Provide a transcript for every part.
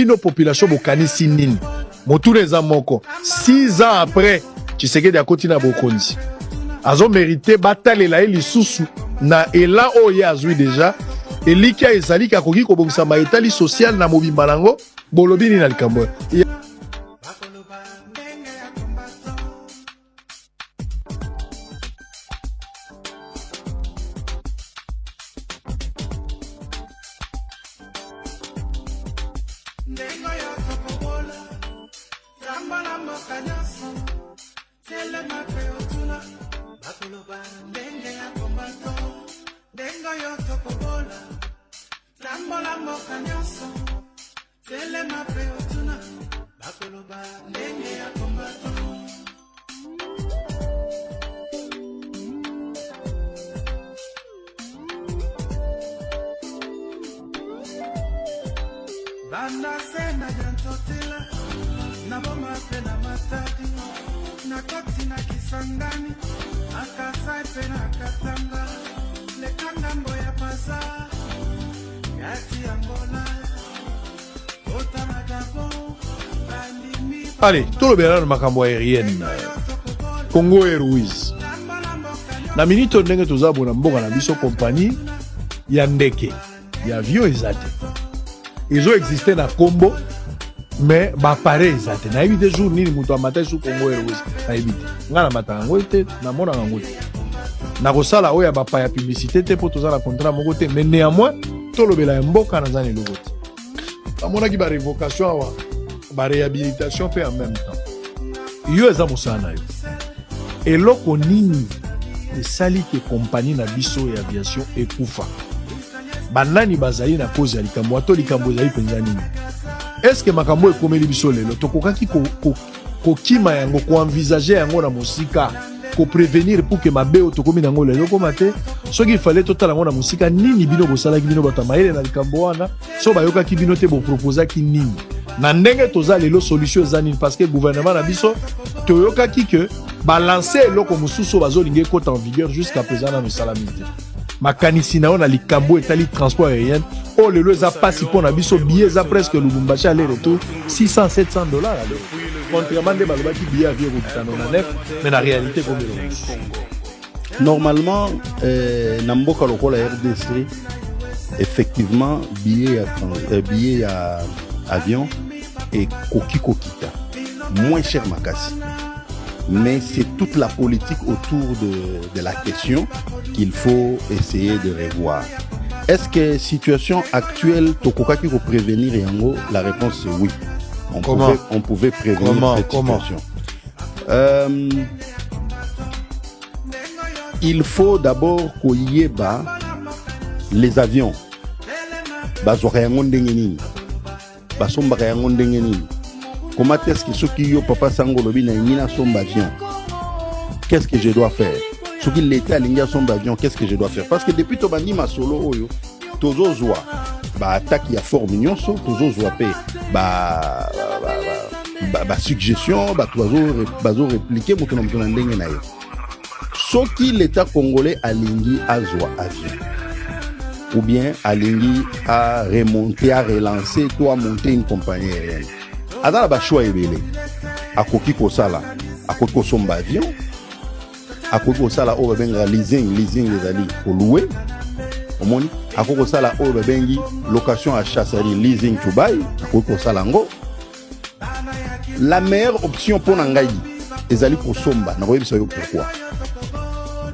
bino population bokanisi nini motuna eza moko 6 ans après Tshisekedi akoti na bokonzi azo mérité batalela ye lisusu na ela oyo azwi déjà elika ezali kakoki kobongisa maetali social na mobimba nango bolobi nini na likambo Allez, tout le bien dans makambo aérienne Congo Airways. Na minute ndenge tozabona mboka na biso compagnie ya ndeke ya avion ezate. Ils ont existé na Combo mais ba pare ezate. Na évité jour nini muto amata sur Congo Airways. Na évité. Ngala matango ete na mona ngango. Na kosala oya ba pa ya publicité te pour tozala contrat moko te mais néanmoins tout le bela mboka na zane logo. Amona ki ba révocation awa. Ba réhabilitation fait en même temps. Yo eza mosana yo. Eloko nini esali ke compagnie na biso ya aviation ekufa. Banani bazali na cause ya likambo ato likambo ezali penza nini. Est-ce que makambo ekomeli biso lelo tokokaki kokima yango ko envisager yango na mosika ko prévenir pour que mabeo tokomi nango lelo komate soki il fallait totala yango na mosika nini bino bosala ki bino batamaele na likambo wana so bayoka ki bino te bo proposer ki nini. Na ndenge toza lelo solution ezani parce que gouvernement na biso toyoka ki que balancer eloko mususu bazolinga ekota en vigueur jusqu'à présent na salamité makanisi na ona likambo etali transport aérien o lelo eza pasi pona biso billet eza presque Lubumbashi aller retour $600-700 contrairement de balobaki billet avion ko 9 mais na réalité comme normalement na mboka lokola RDC effectivement billet à avion et Koki Kokita moins cher makasi mais c'est toute la politique autour de la question qu'il faut essayer de revoir. Est-ce que situation actuelle tokokaki ko prévenir yango? La réponse c'est oui. On pouvait prévenir cette situation. Il faut d'abord koyeba les avions bazwaka yango ndenge nini basombaka yango ndenge nini. Comment est-ce que ceux qui yo papa sango lobi na ngina somba avion, qu'est-ce que je dois faire? Ceux qui l'état linga somba avion, qu'est-ce que je dois faire? Parce que depuis to bandi ma solo oyo tozo zwa ba attaque ya fort nyonso tozo zwa pe ba suggestion ba tozo répliquer moto na ndenge na yo. Ceux qui l'état congolais alingi azwa avion ou bien alingi à remonter, à relancer, toi monter une compagnie aérienne. Adala ba choix ebele. Akoki ko sala, akoki ko somba avion, akoki ko sala o benga leasing les ali ko louer. Omoni, akoki ko sala o bengi location à chasserie leasing to buy, akoki ko sala ngo. La meilleure option pour ngai ezali ko somba, na koyebi sayo pourquoi.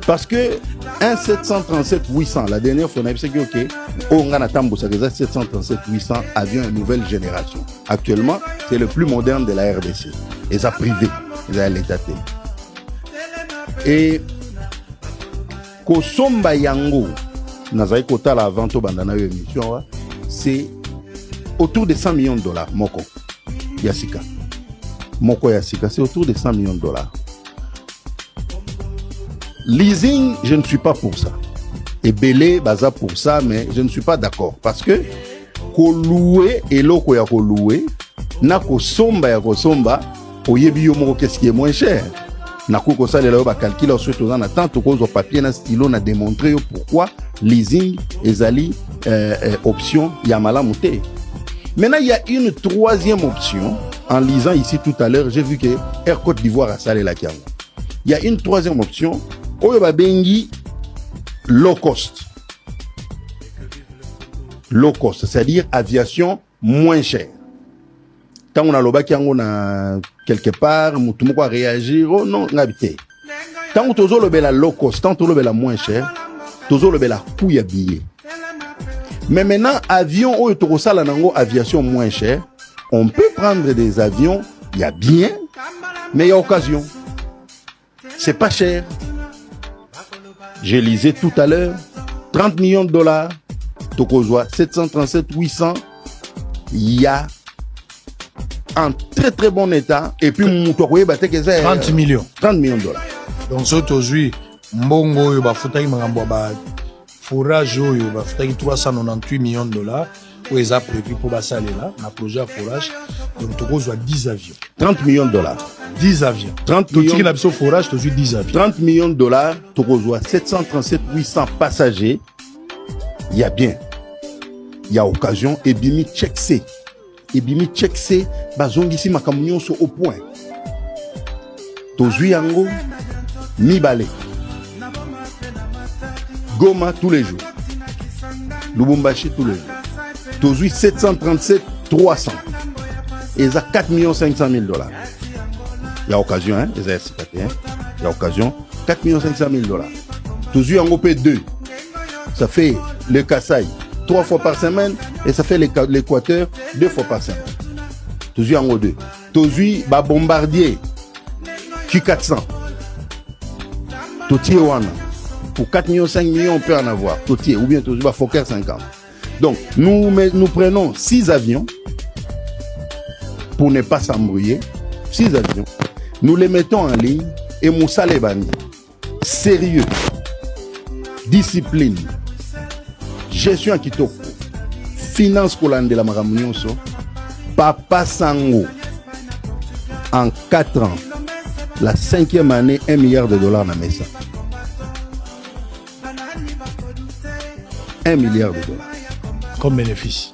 Parce que un 737-800, la dernière fois, on a dit que ok, on a 737-800 avions de nouvelle génération. Actuellement, c'est le plus moderne de la RDC. Et ça privé, ça l'État. Et Kosomba Yango, Nazaï Kota la vente au bandana émission, c'est autour de $100 millions. Moko Yasika. Moko Yasika, c'est autour de $100 millions. Leasing, je ne suis pas pour ça. Et Belé, baza pour ça, mais je ne suis pas d'accord. Parce que, ko louer, et l'oko ya ko louer, na ko somba ya ko somba, au yebi yo moko qu'est-ce qui est moins cher. Na ko ça, les là, ba calculer ensuite aux en attente, au papier, na stylo, na démontrer pourquoi leasing, ezali, option, yamala mouté. Maintenant, il y a une troisième option. En lisant ici tout à l'heure, j'ai vu que Air Côte d'Ivoire a salé la Kiango. Il y a une troisième option. Oyoba Bengi low cost. Low cost, c'est-à-dire aviation moins chère. Quand on a l'oba Kiango na quelque part, tout le monde réagir. Oh non, n'habité. Quand on a le low cost, tant on a le moins cher, on a le coût à billet. Mais maintenant, avion, aviation moins chère, on peut prendre des avions, il y a bien, mais il y a occasion. C'est pas cher. Je lisais tout à l'heure, 30 millions de dollars, Tokozwa, 737, 800, il y a en très très bon état, et puis 30 millions. 30 millions de dollars. Donc, ce aujourd'hui, Mbongo, il va foutre forage, il va foutre 398 millions de dollars. Où ils ont prévu pour passer là, un projet à forage. Donc, tu as 10 avions. 30 millions de dollars. 10 avions. 30 millions de forage, tu as 10 avions. 30 millions de dollars, tu as 737 800 passagers. Il y a bien. Il y a occasion. Et bimi check C. Et bimi check C, bazongi si makamunion sont au point. Tozui yango, Mibale. Goma tous les jours. Lubumbashi tous les jours. Tozui 737 300. Et ça 4 500 000 dollars. Il y a occasion, hein? Il y a occasion. 4 500 000 dollars. Tozui en OP2. Ça fait le Kassai 3 fois par semaine et ça fait l'Équateur 2 fois par semaine. Tozui en O2. Tozui ba bombardier Q400. Totier Wana. Pour 4 millions, 5 millions, on peut en avoir. Totier ou bien Tozui ba Fokker 50. Donc, nous prenons 6 avions pour ne pas s'embrouiller. 6 avions. Nous les mettons en ligne et Moussa Lebani. Sérieux. Discipline. Gestion à Kitoko. Finance Kolande de la Maramunioso. Papa Sango. En 4 ans. La 5e année, 1 milliard de dollars dans Mesa. 1 milliard de dollars. Comme bénéfice.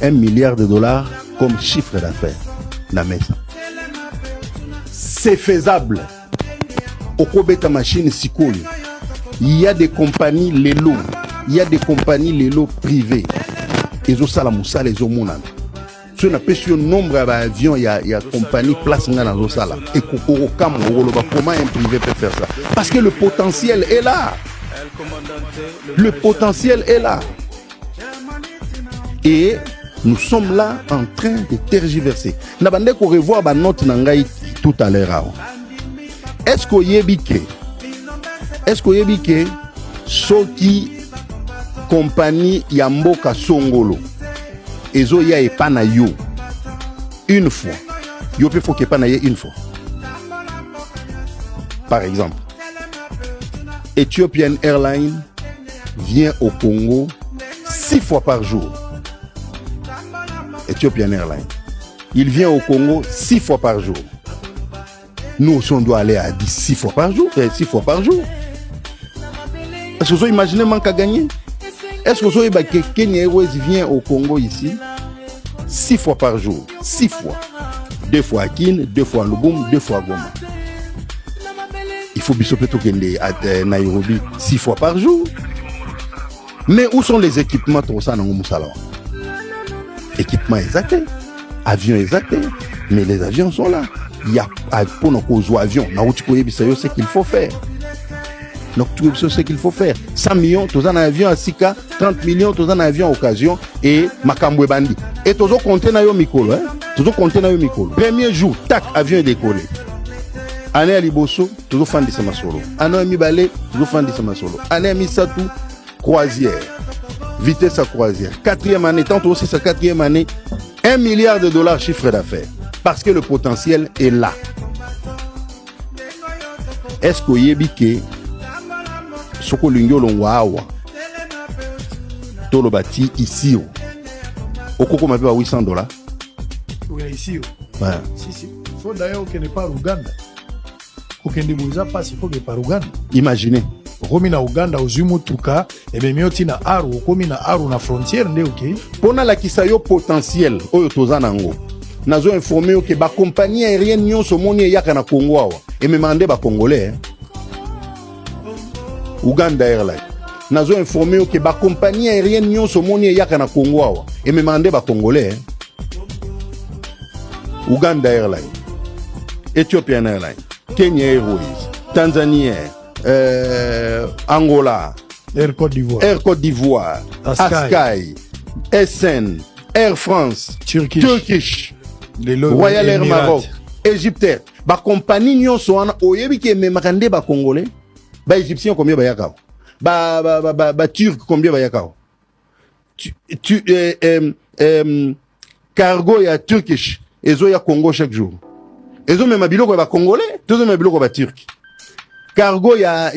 1 milliard de dollars comme chiffre d'affaires. C'est faisable. Au Kobeta Machine Sikoli, il y a des compagnies Lelo. Il y a des compagnies Lelo privées. Ils ont ça la moussa, les homonan. Si on a pêché un nombre d'avions, il y a compagnie place dans la sala. Et comment un privé peut faire ça? Parce que le potentiel est là. Le potentiel est là. Et nous sommes là en train de tergiverser. Nous allons revoir la note tout à l'heure. Est-ce qu'on y est que ceux qui compagnie Yamboka Songolo ezo ya epana yo une fois yo peut faut que epana une fois. Par exemple, Ethiopian Airlines vient au Congo 6 fois par jour. Ethiopian Airlines. Il vient au Congo 6 fois par jour. Nous aussi, on doit aller à 6 fois par jour. 6 fois par jour. Est-ce que vous imaginez manque à gagner? Est-ce que vous savez que Kenya Airways vient au Congo ici 6 fois par jour? 6 fois. 2 fois à Kin, 2 fois à Lubum, 2 fois à Goma. Il faut bisoper tout à Nairobi 6 fois par jour. Mais où sont les équipements pour ça dans le Moussala? Équipements exactés, avions exactés, mais les avions sont là. Il y a pour nos avions, ce qu'il faut faire. Donc, tu sais ce qu'il faut faire. 100 millions, tu as un avion à 6K, 30 millions, tu as un avion à occasion, et Makambwe Bandi. Et tu as compté dans le Mikolo. Tu as compté dans le Mikolo. Premier jour, tac, avion est décollé. Année à Liboso, tu as fait des Samasolo. Année à Mibale, tu as fait des Samasolo. Année à Misatou, croisière. Vitesse à croisière. 4e année, tant aussi sa 4e année, 1 milliard de dollars chiffre d'affaires. Parce que le potentiel est là. Est-ce que Yébike, Soko Lingyo Longwawa, Tolo Bati ici, au Koko m'a à 800 dollars. Oui, ici. Ouais. Si. Il faut d'ailleurs qu'il n'est pas à Ouganda. Aucun de vous a pas, il faut qu'il n'est pas à Ouganda. Imaginez, au okomi na Uganda ozwi mutuka ememi oti na aru okomi na aru na frontière nde ok mpona lakisa yo potentiel oyo toza nango nazo informe yo ke bakompagnie aérienne nyonso omoni eyaka na Congo awa ememaka nde bacongolais Uganda Airline nazo informe yo ke bakompagnie aérienne nyonso omoni eyaka na Congo awa ememaka nde bacongolais Uganda Airline, Ethiopian Airline, Kenya Airways, Tanzania, Angola, Air Côte d'Ivoire, Askai, SN, Air France, Turkish, Royal Air Maroc, Égyptaire. Ba compagnie nyonso wana oyebi ke memaka nde ba congolais, ba égyptien combien ba yakao, ba turc combien ba yakao. Cargo ya Turkish ezo ya Congo chaque jour. Ezo mema biloko ba congolais, tozo mema biloko ba turc. Cargo ya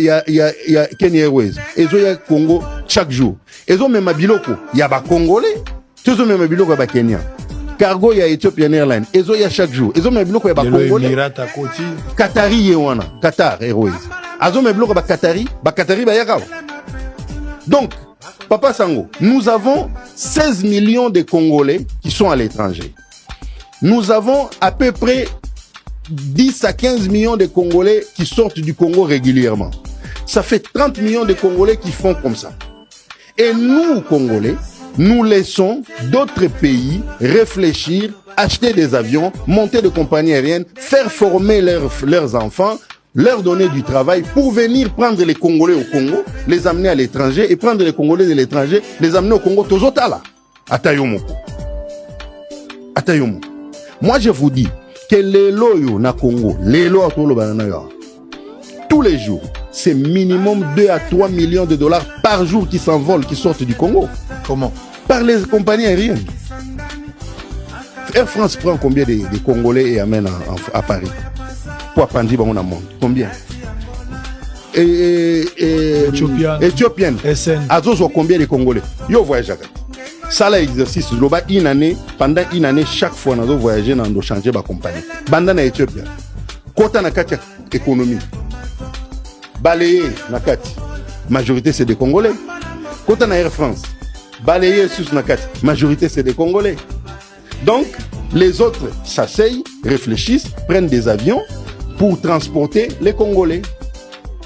Kenya Airways, ezo ya Congo chaque jour. Ezo mema biloko ya ba congolais, tozo mema biloko ba Kenya. Cargo ya Ethiopian Airlines, ezo ya chaque jour. Ezo mema biloko ya ba congolais. Qatari yewana, Qatar Airways. Azo mema biloko ba Qatari ba yakao. Donc, Papa Sango, nous avons 16 millions de Congolais qui sont à l'étranger. Nous avons à peu près 10 à 15 millions de Congolais qui sortent du Congo régulièrement. Ça fait 30 millions de Congolais qui font comme ça. Et nous, Congolais, nous laissons d'autres pays réfléchir, acheter des avions, monter des compagnies aériennes, faire former leurs enfants, leur donner du travail pour venir prendre les Congolais au Congo, les amener à l'étranger et prendre les Congolais de l'étranger, les amener au Congo. Tozotala. Atayomoko. Atayomoko. Moi, je vous dis que les loyaux na Congo, les loyaux tous les jours, c'est minimum 2 à 3 millions de dollars par jour qui s'envolent, qui sortent du Congo. Comment? Par les compagnies aériennes. Air France prend combien de Congolais et amène à Paris? Pour apprendre dans le monde. Combien? Éthiopienne. SN. Azozo combien de Congolais? Yo voyage à ça l'exercice, une année, pendant une année, chaque fois, nous avons voyagé dans nos changer ma compagnie. Banda na Éthiopie. Kota na kati économie. Balayé na kati. Majorité c'est des Congolais. Kota na Air France. Balayé sous na kati. Majorité c'est des Congolais. Donc, les autres s'asseyent, réfléchissent, prennent des avions pour transporter les Congolais.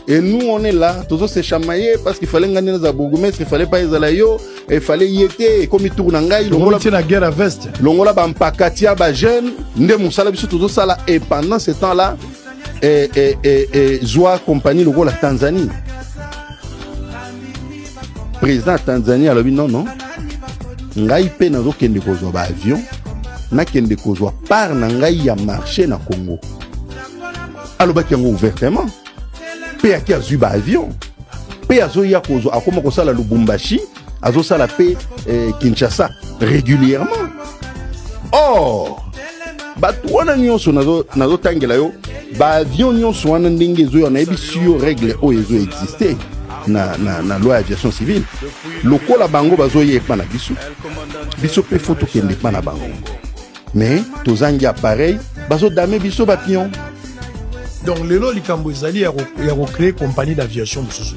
Et nous, on est là, tous se chamailler parce qu'il fallait gagner nos abougumestres, il fallait pas les alayo, il fallait y être, et comme il tourne en gaï, l'ongola la guerre à veste. L'ongola bampakatia ba jeune, nde musala biso tous ça là, et pendant ce temps-là, Zoa compagnie le la Tanzanie. Président Tanzanie alors non, ngai pe nazo kende kozwa ba avion, na kende kozwa par na ngai ya marché na Congo. Alors ba kiango ouvertement. Pe aki azwi ba avion. Pe azo ya kozo akoma kosala Lubumbashi, azo sala pe Kinshasa régulièrement. Or, ba tuana nyonso nazo tangela yo, ba avion nyonso wana ndenge zo ya na ebisu yo règle o ezo exister na loi aviation civile. Lokola bango bazo yepa na biso. Biso pe photo kende pa na bango. Mais tozangi appareil bazo dame biso ba pion. Donc, les lois, il y a recréé compagnie d'aviation de ce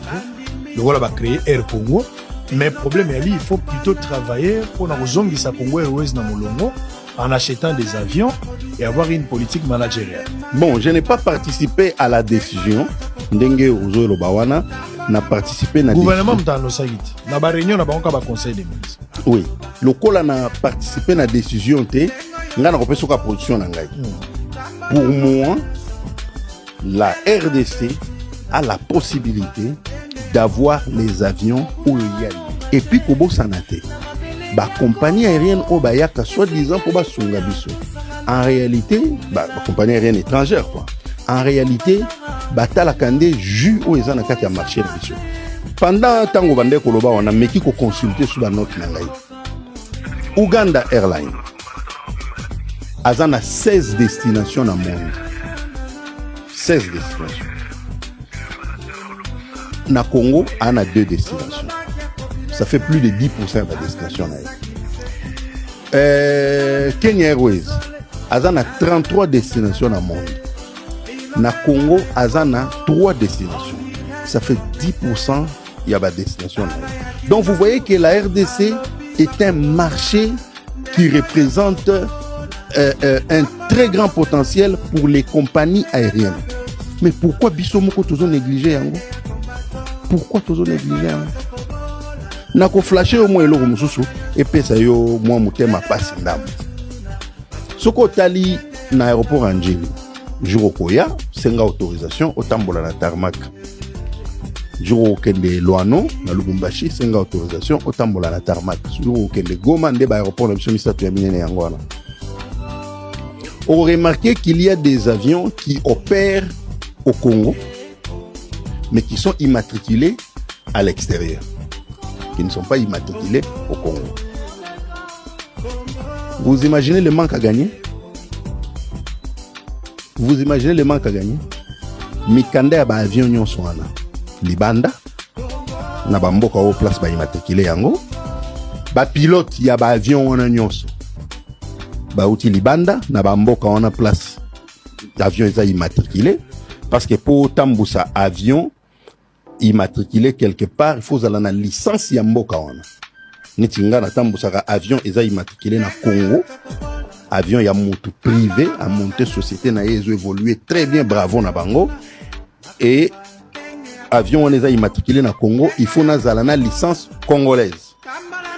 le rôle va créer Air Congo. Mais le problème, il faut plutôt travailler pour nous zonger sa Congo Airways dans Molongo en achetant des avions et avoir une politique managériale. Bon, je n'ai pas participé à la décision. Ndenge Ozo Lobawana n'a participé à la décision. Le gouvernement dans nos saïd. Dans la réunion, on a un conseil des ministres. Oui. Le Kola n'a participé à la décision. On a repris sur la production. Pour moi, la RDC a la possibilité d'avoir les avions où il y a. Et puis, Kobo Sanate, la compagnie aérienne Obayaka, soi-disant, pour Sungabiso. En réalité, la compagnie aérienne étrangère, quoi. En réalité, Batala Kande jus au Ezana Kati a marché. Pendant Tango Bande Koloba, on a mis qui consulter sur la note Nangaï. Uganda Airlines. Azana 16 destinations dans le monde. 16 destinations. Na Congo, on a 2 destinations. Ça fait plus de 10% de la destination. Kenya Airways, on a 33 destinations dans le monde. Na Congo, on a 3 destinations. ça fait 10% il y a ma destination. Donc vous voyez que la RDC est un marché qui représente un très grand potentiel pour les compagnies aériennes. Mais pourquoi Bissomoko toujours négligé yango? Pourquoi toujours négligé yango? Nako flashé au moins eloko mususu et pesa yo moi mutema pasi ndam. Soko tali na aéroport Anjeli. Jour koya senga autorisation otambola na tarmac. Jour kende Loano na Lubumbashi senga autorisation otambola na tarmac. Jour kende Goma nde ba aéroport na biso misatu ya minene yango wana. On remarque qu'il y a des avions qui opèrent au Congo, mais qui sont immatriculés à l'extérieur, qui ne sont pas immatriculés au Congo. Vous imaginez le manque à gagner? Vous imaginez le manque à gagner? Mikanda ya ba avion nyonso wana libanda na ba mboka au place ba immatriculé yango, ba pilote ya ba avion wana nyonso ba uti libanda na ba mboka wana place l'avion est immatriculé. Parce que pour tambusa avion immatriculé quelque part, il faut avoir la licence yamboka wana. Nitinga na tambusa avion eza immatriculé na Congo. Avion ya mutu privé a monté société na yezo évolué très bien, bravo na bango. Et avion on eza immatriculé na Congo, il faut na zalana licence congolaise.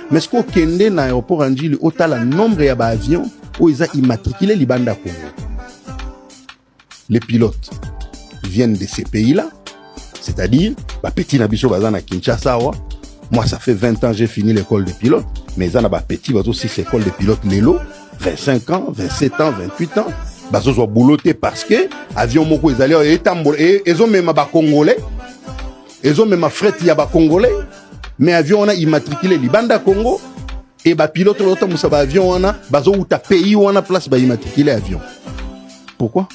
Mais ce qu'on kende na aéroport Anjili otala nombre ya ba avion où eza immatriculé libanda Congo. Les pilotes viennent de ces pays-là, c'est-à-dire, petit nabiso bazana Kinshasa, moi ça fait 20 ans j'ai fini l'école de pilote, mais zana petit bazo aussi l'école de pilote Lelo, 25 ans, 27 ans, 28 ans, bazo soit bouloté parce que avion moko ils allaient et ils ont même ba congolais, ils ont même fret ya ba congolais, mais avion on a immatriculé libanda Congo et ba pilote l'autre musa ba avion on a bazo ou ta pays on a place ba immatriculé avion. Pourquoi?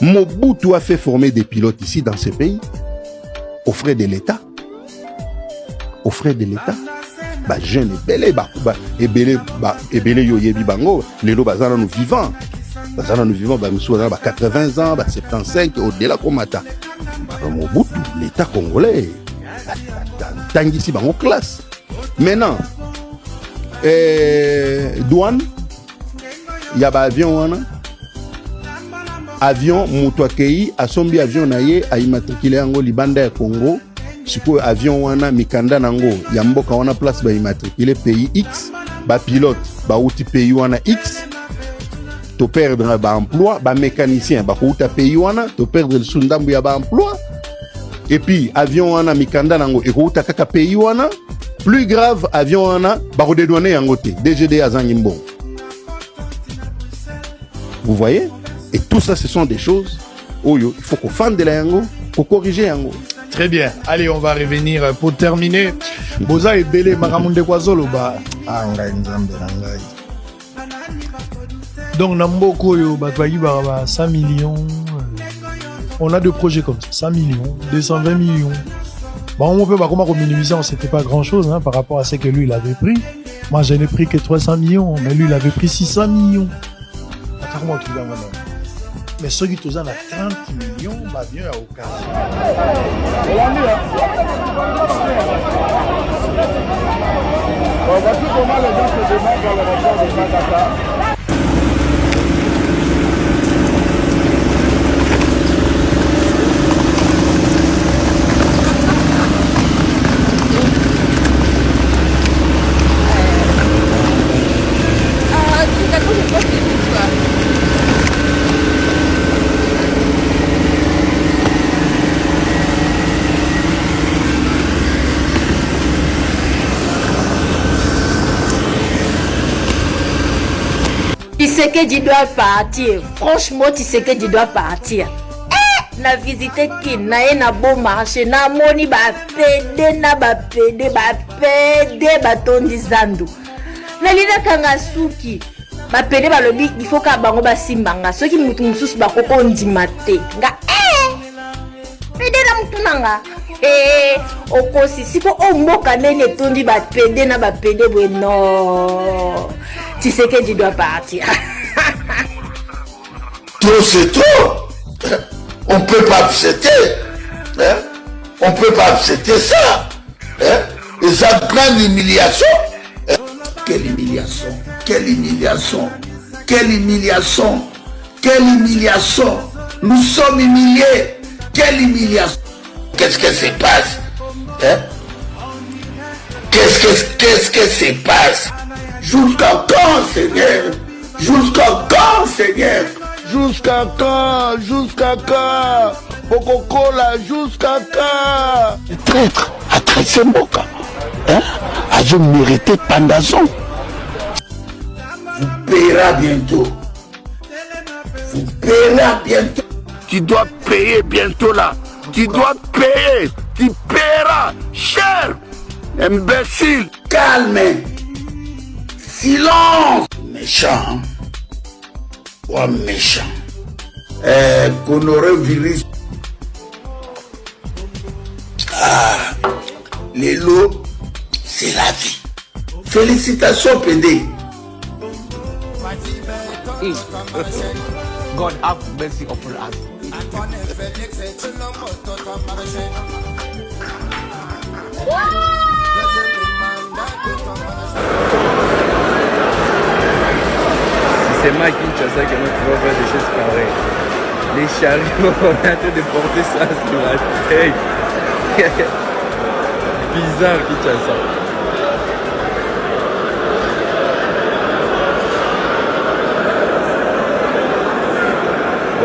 Mobutu a fait former des pilotes ici dans ce pays, aux frais de l'État. Aux frais de l'État. Bah, jeune et belé yo yebi bango, les lots bazana nous vivants. Bazana nous vivants, bah, nous sommes 80 ans, 75, au-delà comme ça. Mobutu, l'État congolais, tangi ici bango classe. Maintenant, douane, il y a ba avion wana. Avion Moutouakei, Asombi avion naye a immatriculé yango libanda ya Congo. Siko avion wana mikanda nango yamboka wana place ba immatriculé pays X, ba pilote ba outi pays wana X, to perdre ba emploi, ba mécanicien ba outa pays wana, to perdre le sundambu ya ba emploi. Et puis avion wana mikanda nango e outa kaka pays wana. Plus grave, avion wana ba redouaner yango te, DGD azangi mbon. Vous voyez? Et tout ça, ce sont des choses où il faut qu'on fasse de la yango, qu'on corrige yango. Très bien. Allez, on va revenir pour terminer. Boza et Belé, Maramunde Kwazolo, bah. Donc, Namboko, yo, bah, 100 millions. On a deux projets comme ça. 100 millions, 220 millions. Bon, on peut pas comment minimiser, c'était pas grand chose, hein, par rapport à ce que lui, il avait pris. Moi, je n'ai pris que 300 millions, mais lui, il avait pris 600 millions. Comment tu vas, madame? Mais ceux qui ont 30 millions, bah bien à aucun. Voici comment les gens se démarquent dans le rapport de Magata. Tshisekedi doit partir. Franchement, Tshisekedi doit partir. Na visiter qui na bon marché, na moni ba pede batondi zandu. Na lina kanga suki. Ba pede ba lobi il faut ka bango ba simbanga. Soki mutu mususu ba koko ndima te. Nga pede na mutu nanga. Okosi siko o mboka nene tondi ba pede na ba pede bwe non. Tshisekedi doit partir. Trop c'est trop. On ne peut pas accepter. Hein? On ne peut pas accepter ça. Hein? Et ça prend l'humiliation. Hein? Quelle humiliation. Quelle humiliation. Quelle humiliation. Quelle humiliation. Nous sommes humiliés. Quelle humiliation. Qu'est-ce que se passe? Hein? Qu'est-ce que se passe? Jusqu'à quand, Seigneur? Jusqu'à quand, Seigneur? Jusqu'à quand? Jusqu'à quand? Pococola, jusqu'à quand? Le traître a tressé Mboka. Hein? A je mérité Pandazon. Vous payera bientôt. Vous payera bientôt. Tu dois payer bientôt là. Tu dois payer. Tu paieras cher. Imbécile. Calme. Silence. Méchant. Oh, méchant. Coronavirus. Ah, les lots, c'est la vie. Félicitations, PD. God have mercy upon us. C'est moi Kinshasa qui va faire des choses pareilles. Les chariots, on est en train de porter ça sur la tête. Bizarre Kinshasa.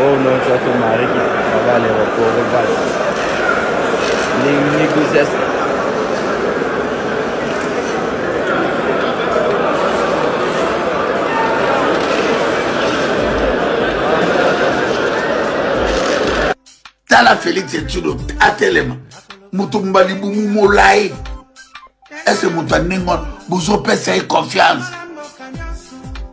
Oh non, tu as ton mari qui travaille à l'aéroport. Les négociations. Tala Félix Etsudo atelema mutumbali bumu molai. Est-ce que mutanengo bozo pesa confiance?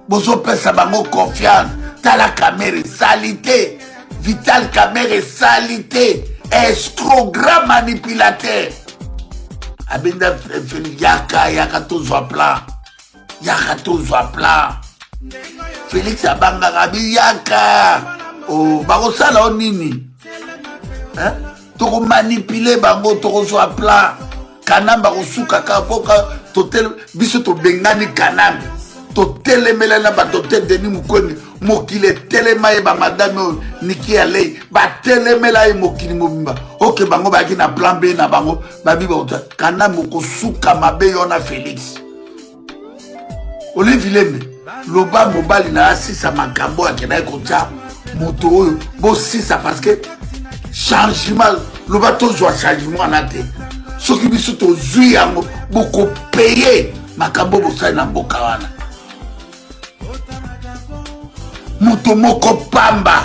Bozo pesa bango confiance. Tala caméra salité. Vital caméra salité. Escroc grand manipulateur. Abenda Félix yaka tozwa plan. Yaka tozwa plan. Félix abanga gabi yaka. Oh bakosala onini. Hein? Toko manipuler bango toko so plan kanamba kosuka ka poka totel biso to bengani kanamba to telemela na ba to Denis Mukwege mokile telema e ba madame Niki Alei ba telemela e mokili mobimba OK bango ba ki na plan B na bango ba bi ba kanamba kosuka mabe yona Félix Olivier loba mobali na asisa makambo akena kocha moto oyo bo sisa parce que changement, le bateau doit changement en athée. Ce qui me sont aux yeux, beaucoup payé. Ma cabo, vous savez, dans Bokawana. Mutomoko Pamba.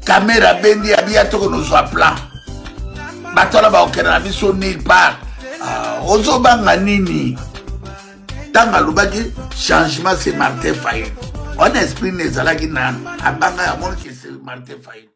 Caméra Bendi, Abiato, nous soit plan. Bateau là-bas, au Canada, ils sont nulle part. Ozobanga Nini. Tanga Lubaki, changement, c'est Martin Faye. On exprime les alagines. Abanga, à mon qui c'est Martin Faye.